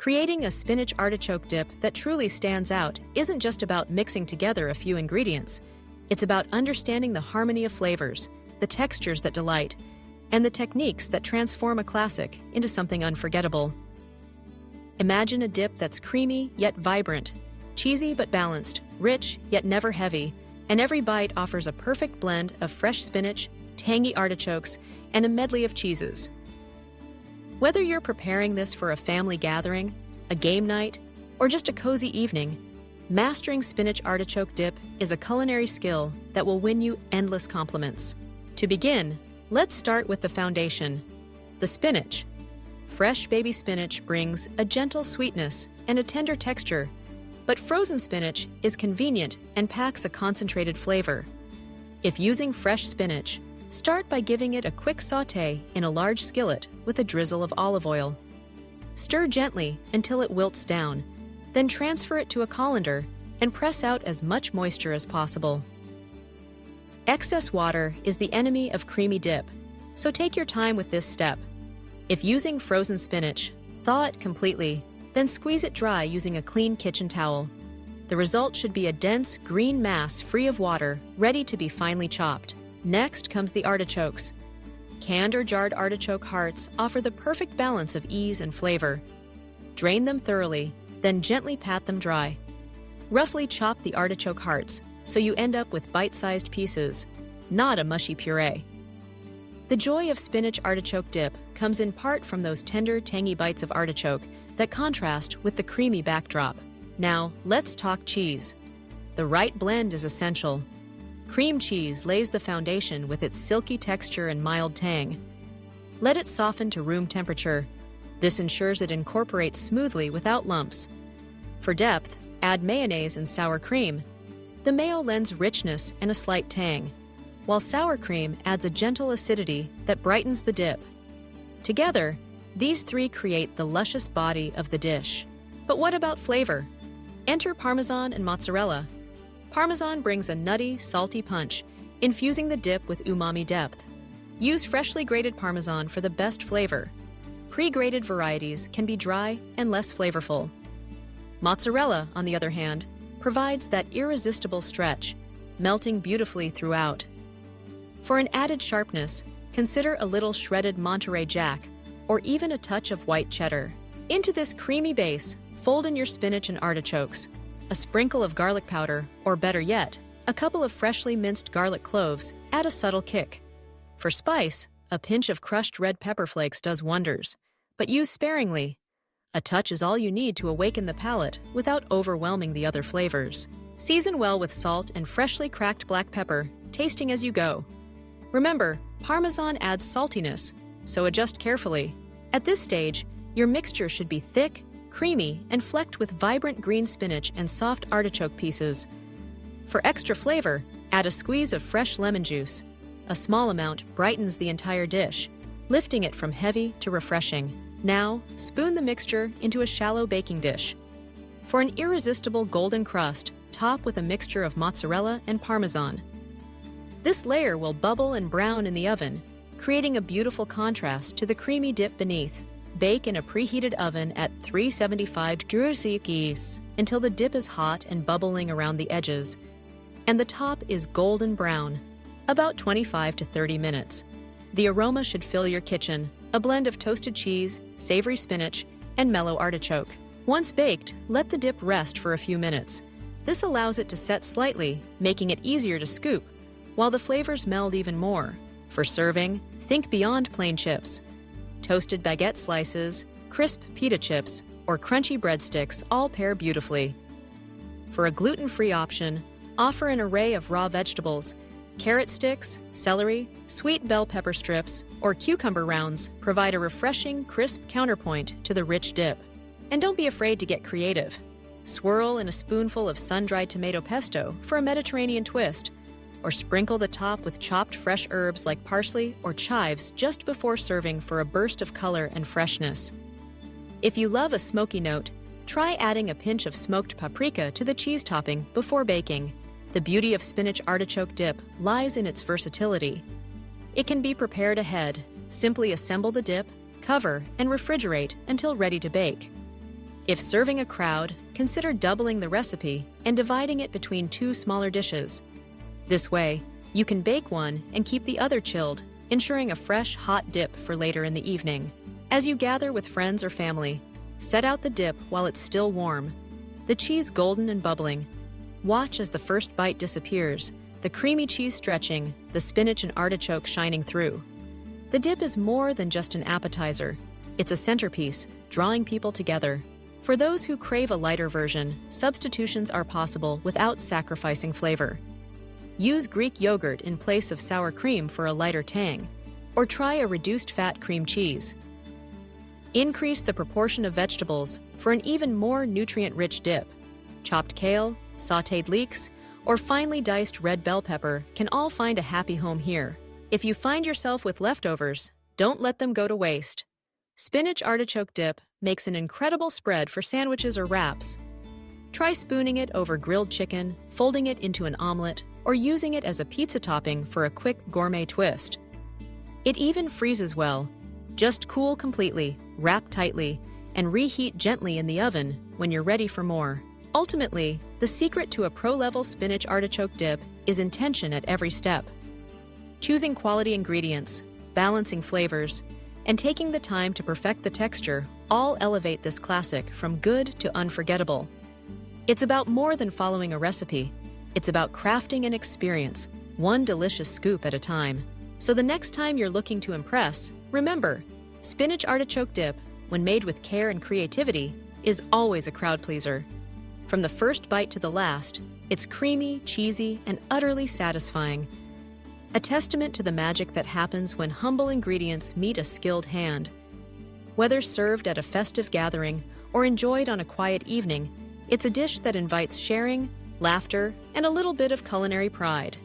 Creating a spinach artichoke dip that truly stands out isn't just about mixing together a few ingredients. It's about understanding the harmony of flavors, the textures that delight, and the techniques that transform a classic into something unforgettable. Imagine a dip that's creamy yet vibrant, cheesy but balanced, rich yet never heavy, and every bite offers a perfect blend of fresh spinach, tangy artichokes, and a medley of cheeses. Whether you're preparing this for a family gathering, a game night, or just a cozy evening, mastering spinach artichoke dip is a culinary skill that will win you endless compliments. To begin, let's start with the foundation, the spinach. Fresh baby spinach brings a gentle sweetness and a tender texture, but frozen spinach is convenient and packs a concentrated flavor. If using fresh spinach, start by giving it a quick sauté in a large skillet with a drizzle of olive oil. Stir gently until it wilts down, then transfer it to a colander and press out as much moisture as possible. Excess water is the enemy of creamy dip, so take your time with this step. If using frozen spinach, thaw it completely, then squeeze it dry using a clean kitchen towel. The result should be a dense green mass free of water, ready to be finely chopped. Next comes the artichokes. Canned or jarred artichoke hearts offer the perfect balance of ease and flavor. Drain them thoroughly, then gently pat them dry. Roughly chop the artichoke hearts so you end up with bite-sized pieces, not a mushy puree. The joy of spinach artichoke dip comes in part from those tender, tangy bites of artichoke that contrast with the creamy backdrop. Now, let's talk cheese. The right blend is essential. Cream cheese lays the foundation with its silky texture and mild tang. Let it soften to room temperature. This ensures it incorporates smoothly without lumps. For depth, add mayonnaise and sour cream. The mayo lends richness and a slight tang, while sour cream adds a gentle acidity that brightens the dip. Together, these three create the luscious body of the dish. But what about flavor? Enter Parmesan and mozzarella. Parmesan brings a nutty, salty punch, infusing the dip with umami depth. Use freshly grated Parmesan for the best flavor. Pre-grated varieties can be dry and less flavorful. Mozzarella, on the other hand, provides that irresistible stretch, melting beautifully throughout. For an added sharpness, consider a little shredded Monterey Jack, or even a touch of white cheddar. Into this creamy base, fold in your spinach and artichokes, a sprinkle of garlic powder, or better yet, a couple of freshly minced garlic cloves add a subtle kick. For spice, a pinch of crushed red pepper flakes does wonders, but use sparingly. A touch is all you need to awaken the palate without overwhelming the other flavors. Season well with salt and freshly cracked black pepper, tasting as you go. Remember, Parmesan adds saltiness, so adjust carefully. At this stage, your mixture should be thick, creamy, and flecked with vibrant green spinach and soft artichoke pieces. For extra flavor, add a squeeze of fresh lemon juice. A small amount brightens the entire dish, lifting it from heavy to refreshing. Now, spoon the mixture into a shallow baking dish. For an irresistible golden crust, top with a mixture of mozzarella and Parmesan. This layer will bubble and brown in the oven, creating a beautiful contrast to the creamy dip beneath. Bake in a preheated oven at 375 degrees Celsius until the dip is hot and bubbling around the edges, and the top is golden brown, about 25 to 30 minutes. The aroma should fill your kitchen, a blend of toasted cheese, savory spinach, and mellow artichoke. Once baked, let the dip rest for a few minutes. This allows it to set slightly, making it easier to scoop, while the flavors meld even more. For serving, think beyond plain chips. Toasted baguette slices, crisp pita chips, or crunchy breadsticks all pair beautifully. For a gluten-free option, offer an array of raw vegetables. Carrot sticks, celery, sweet bell pepper strips, or cucumber rounds provide a refreshing, crisp counterpoint to the rich dip. And don't be afraid to get creative. Swirl in a spoonful of sun-dried tomato pesto for a Mediterranean twist, or sprinkle the top with chopped fresh herbs like parsley or chives just before serving for a burst of color and freshness. If you love a smoky note, try adding a pinch of smoked paprika to the cheese topping before baking. The beauty of spinach artichoke dip lies in its versatility. It can be prepared ahead. Simply assemble the dip, cover, and refrigerate until ready to bake. If serving a crowd, consider doubling the recipe and dividing it between 2 smaller dishes. This way, you can bake one and keep the other chilled, ensuring a fresh, hot dip for later in the evening. As you gather with friends or family, set out the dip while it's still warm, the cheese golden and bubbling. Watch as the first bite disappears, the creamy cheese stretching, the spinach and artichoke shining through. The dip is more than just an appetizer. It's a centerpiece, drawing people together. For those who crave a lighter version, substitutions are possible without sacrificing flavor. Use Greek yogurt in place of sour cream for a lighter tang, or try a reduced-fat cream cheese. Increase the proportion of vegetables for an even more nutrient-rich dip. Chopped kale, sautéed leeks, or finely diced red bell pepper can all find a happy home here. If you find yourself with leftovers, don't let them go to waste. Spinach artichoke dip makes an incredible spread for sandwiches or wraps. Try spooning it over grilled chicken, folding it into an omelet, or using it as a pizza topping for a quick gourmet twist. It even freezes well. Just cool completely, wrap tightly, and reheat gently in the oven when you're ready for more. Ultimately, the secret to a pro-level spinach artichoke dip is intention at every step. Choosing quality ingredients, balancing flavors, and taking the time to perfect the texture all elevate this classic from good to unforgettable. It's about more than following a recipe. It's about crafting an experience, one delicious scoop at a time. So the next time you're looking to impress, remember, spinach artichoke dip, when made with care and creativity, is always a crowd pleaser. From the first bite to the last, it's creamy, cheesy, and utterly satisfying. A testament to the magic that happens when humble ingredients meet a skilled hand. Whether served at a festive gathering or enjoyed on a quiet evening, it's a dish that invites sharing, laughter, and a little bit of culinary pride.